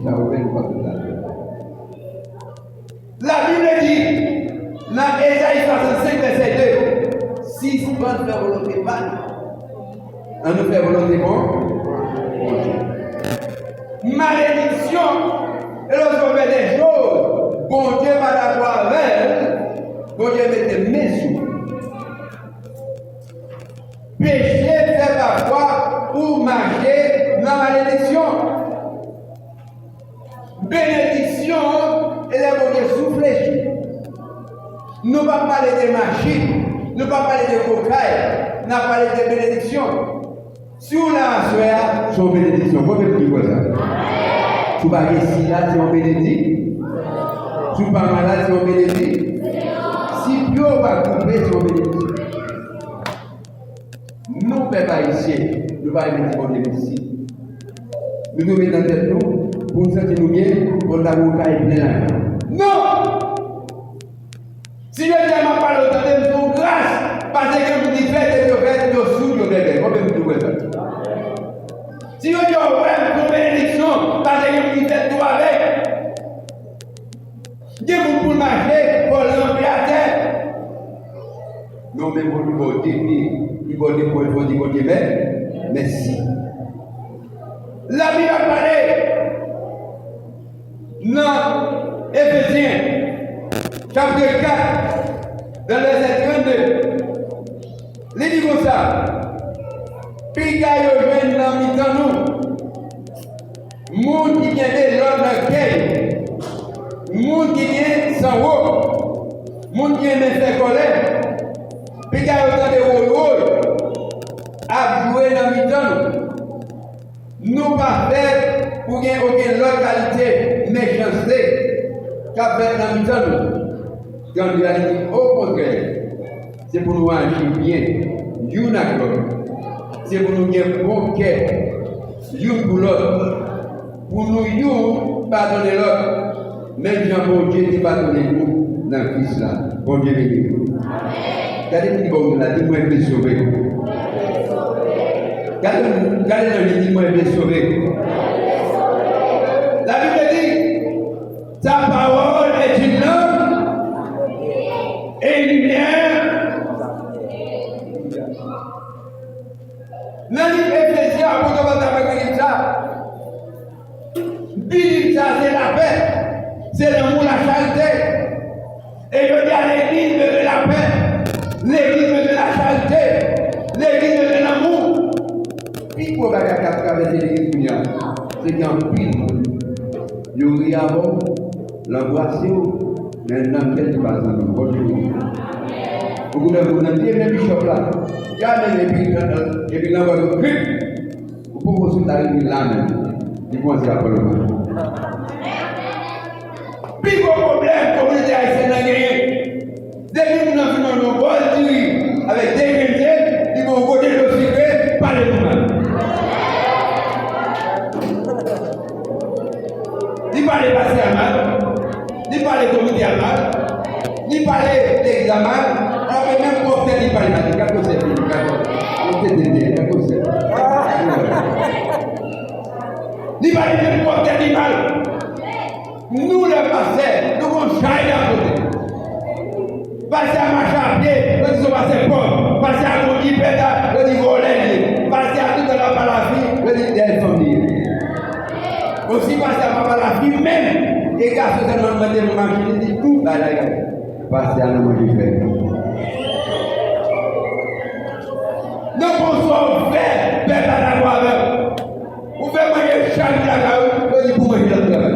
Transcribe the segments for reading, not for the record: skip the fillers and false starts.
ça va faire pas tout la Bible dit, dans Ésaïe 65, verset 2, si on fait volonté mal, on nous fait volonté bon. Malédiction, et lorsqu'on fait des choses, bon Dieu va d'accord avec elle, bon Dieu mette mes sous. Péché fait parfois pour marcher dans la malédiction. Bénédiction, et les bon Dieu soufflent. Nous ne pouvons pas parler de machines, nous ne pouvons pas parler de cocaïne, nous ne pouvons pas parler de bénédiction. Si on a un c'est une bénédiction. Comment vous dites ça? Si vous n'avez pas là, c'est une bénédiction. Si vous n'avez pas malade, c'est une bénédiction. Si Dieu va couper, c'est une bénédiction. Nous ne pouvons pas ici, nous ne pouvons pas mettre ici. Nous devons mettre dans tête nous, pour nous sentir bien, pour nous avoir un plein. Non! Si Dieu m'a parlé autant de son grâce, parce que vous dites faites et vous faites, vous sous, vous bébé. Comment vous dites ça? Si vous dites ouais, pour bénédiction, parce que vous dites faites tout avec. Dieu vous pour marcher, pour l'enlever à terre. Non, mais vous vous dites, vous dites, merci. La Bible a parlé dans Éphésiens, chapitre 4, dans le verset 32. Il dit comme ça. Puis il y a eu dans mi-temps nous. Monde qui vient de l'ordre dans quel. Monde qui vient sans haut. Monde qui vient de faire colère. Puis il y a eu autant de rôles à jouer dans mi-temps nous. Nous pas faire pour gagner aucune localité méchanceté qu'a fait dans mi-temps nous. Quand il a dit au contraire, c'est pour nous agir bien, une à l'autre. C'est pour nous gagner un bon cœur, une pour l'autre. Pour nous pardonner l'autre. Même Jean Dieu dit pardonner nous dans Christ là. Bon Dieu béni. Regardez qui bon là, dis-moi un peu sauvé. Regardez le dis-moi un peu sauvé. La Bible dit, sa parole est une lampe et une lumière. Dans l'Éphésiens, pour que vous avez ça, Bible, ça c'est la paix, c'est l'amour, la charité. Et je dis à l'église de la paix, l'église de la charité, l'église de l'amour. Puis pour traverser l'église, c'est qu'en pile, il y a avant, l'embrasser, maintenant, quel est le passage? Bonjour. Beaucoup de vous n'avez pas vu le bishop là. Regardez et puis là, vous avez vous pouvez vous arriver là même. Dis-moi si après le match. Puis vos problèmes, communauté haïtienne a gagné. Depuis que nous avons fait nos bols avec des chrétiens, ils vont voter le secret, parlez nous-mêmes. Ni parler passé à mal, ni parler comité à mal, ni parler d'examen. Même pour faire des parlements, quand c'est fini, quand c'est ni pas les portes animales. Nous, les pasteurs, nous avons chaillé à côté. Passer à marcher à pied, nous sommes passés pauvres. Passer à conduire pédale, nous disons voler. Passer à tout à la fille, nous disons des familles. Aussi passer à la fille même, et quand ce que nous demandons de marcher, nous disons tout, passer à nous manger. Nous pouvons faire, faire la loi avec. Vous faites manger chaque jour, vous dites pour manger la travail.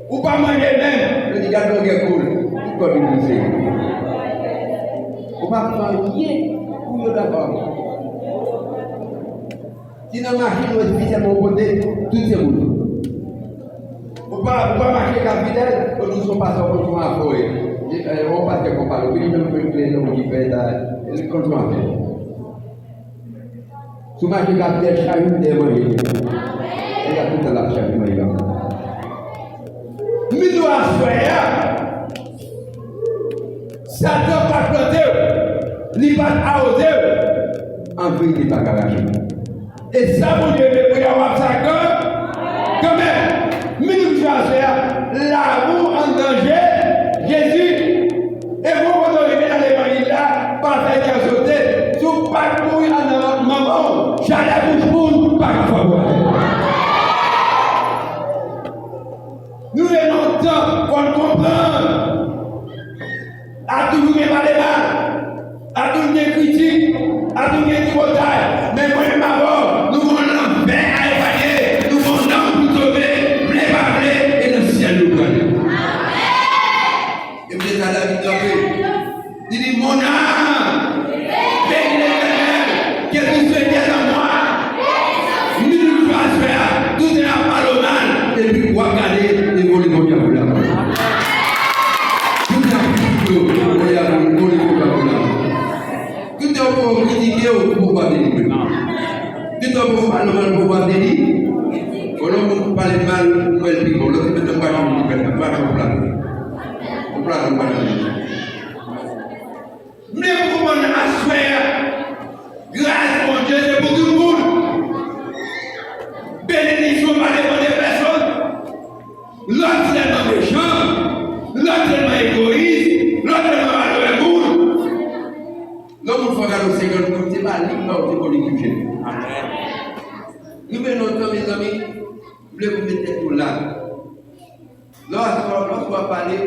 Ou pas manger même, vous dites gardez le cool, vous pouvez utiliser. Vous ne pas rien pour le d'abord. Si dans la machine, vous êtes mon côté, tout est bon. Vous ne pas marcher comme fidèle, nous ne sommes pas sur le à foyer. On passe comme par le pays, même que les gens qui fait le contrôle à faire. Si vous marchez comme fidèle, chacun des moyens. Il y a tout à la chaque moyen. Mais nous assoyons, Satan pas planté, il pas arrosé, en vérité, il pas garager. Et ça, mon Dieu, pour y avoir ça, quand même, nous choisir l'amour en danger, Jésus. Et vous, vous arrivez dans l'évangile là, par faire qu'à sauter, sous pas de mouille en avant, maman, j'allais vous foutre, pas qu'à favor. Nous venons de temps pour le comprendre. À tout le monde mal et mal, à tout le monde critique, à tout le monde tripotage. Mais moi, ma nous voulons l'enfer à évaluer, nous voulons l'enfer pour sauver, blé par blé, et le ciel nous connaît. Et vous êtes à la vie. Il dit, mon âme, bénis l'Éternel, qu'est-ce que tu fais en moi? Nous nous faisons faire, tout est à part au mal, et puis pour regarder les volets de diable là. Tout est à part au mal, tout est pour critiquer ou pour pas délivrer. Tout est pour parler mal pour pas délivrer. Pour parler mal, pour le pire, l'autre ne peut pas changer, pas changer. On parle de mal. Mais pour mon assurer, grâce à mon Dieu, c'est pour tout le monde. Bénédiction par les bonnes personnes. L'autre c'est méchant, l'autre c'est égoïste, l'autre c'est malheureux. L'homme faut regarder au Seigneur, comme c'est pas libre, c'est pour les juger. Nous venons comme mes amis, vous voulez vous mettre tout là. Lorsqu'on va parler,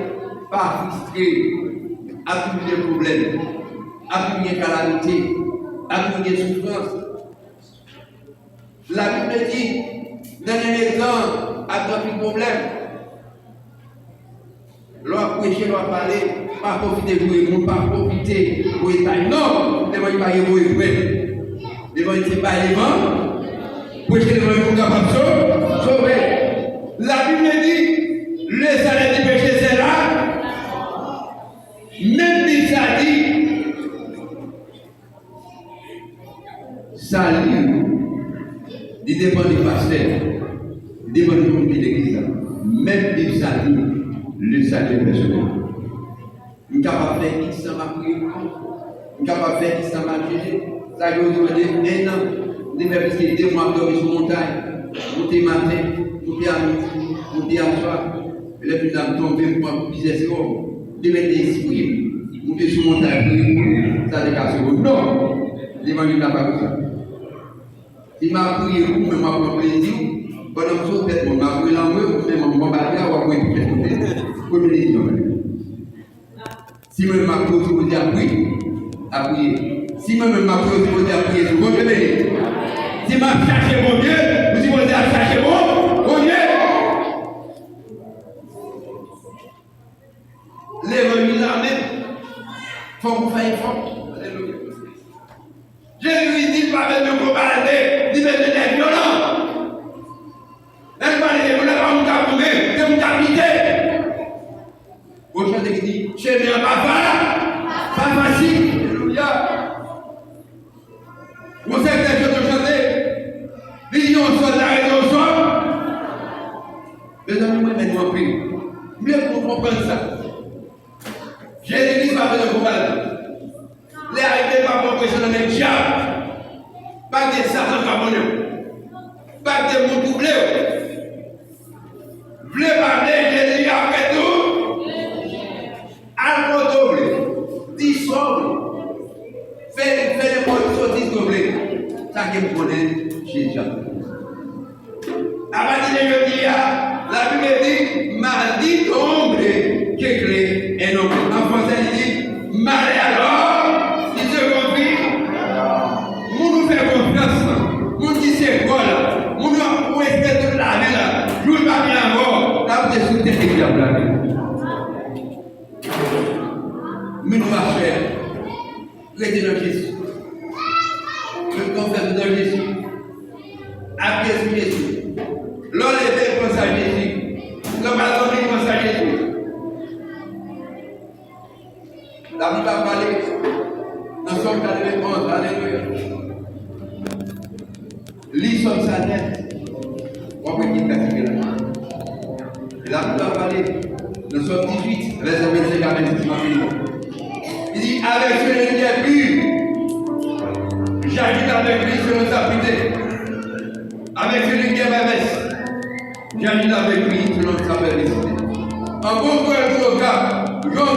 pas frustré, accumuler des problèmes, accumuler des calamités, accumuler des souffrances. La Bible dit, dans les temps, avec des problèmes, l'on prêcher, l'on parler, pas profiter pour les gens, pas profiter pour les tailles. Non, les gens ne sont pas évolués. Les gens ne sont pas évolués. Prêcher les gens sont capables de sauver. La Bible dit, le salaire du péché, c'est là. Même si ça dit, salut, il dépend du pasteur, il dépend du comité de l'église. Même si ça dit, le salut personnel. Nous sommes capables de faire X sans marquer, nous sommes capables de faire X sans marquer. Ça veut dire un an, nous avons fait 2 mois de sur montagne, monter matin, monter à midi, monter à soir. Et là, nous avons tombé pour un business, de mettre des esprits. Monter sur montagne, ça décasse. Non, l'évangile n'a pas fait ça. Il m'a prié pour me faire plaisir. Pendant que je fais mon mari, il m'a prié pour me faire ou pour me dire. Si je m'appuie, je vous dis à prier. Si je m'appuie, je vous dis à prier. Je vous dis si je cherche mon Dieu, je vous dis à chercher mon Dieu. L'évangile là même, il faut que vous fassiez fort. Alléluia. Jésus dit pas de me comparer, dit de être violent. Même pas les gens pas me capter, de me capter. Au chant qui dit, chez bien papa, pas facile. Alléluia. Vous savez que je te chanter, vision soit l'arrêt au sol. Mes amis, moi, maintenant, prie. Mieux pour comprendre ça. Jésus dit pas de me comparer. Les arrêtés pas pour pressionner le diable. Pas de Satan carboneux. Pas de mon doublé. Bleu parler, Jésus après tout. Alcool doublé. 10 sommes. Fais les productions 10 doublés. Ça qui me connaît, Jésus. Avant de dire, la Bible dit, maudit homme qui crée un homme. En français, il dit, malheur alors, il se confie. Nous fait confiance. Nous dit c'est quoi là? Nous nous respectons toute la vie là. Je ne veux pas bien avoir. Là, vous êtes sous tête et diable là. Mais nous allons faire. Restez dans Jésus. Je confesse dans Jésus. Appuyez sur Jésus. L'on est pense à Jésus. L'on va pense à Jésus. La Bible a parlé. Nous sommes dans le 11. Alléluia. L'histoire de sa tête. On peut dire que là. La Bible a parlé. Nous sommes 18, verset 25 à 26. Il dit, avec celui qui est pur, j'habite avec lui selon sa pureté. Avec celui qui est mauvais, Janine avait écrit selon sa vérité. En bon frère, gros gars, j'en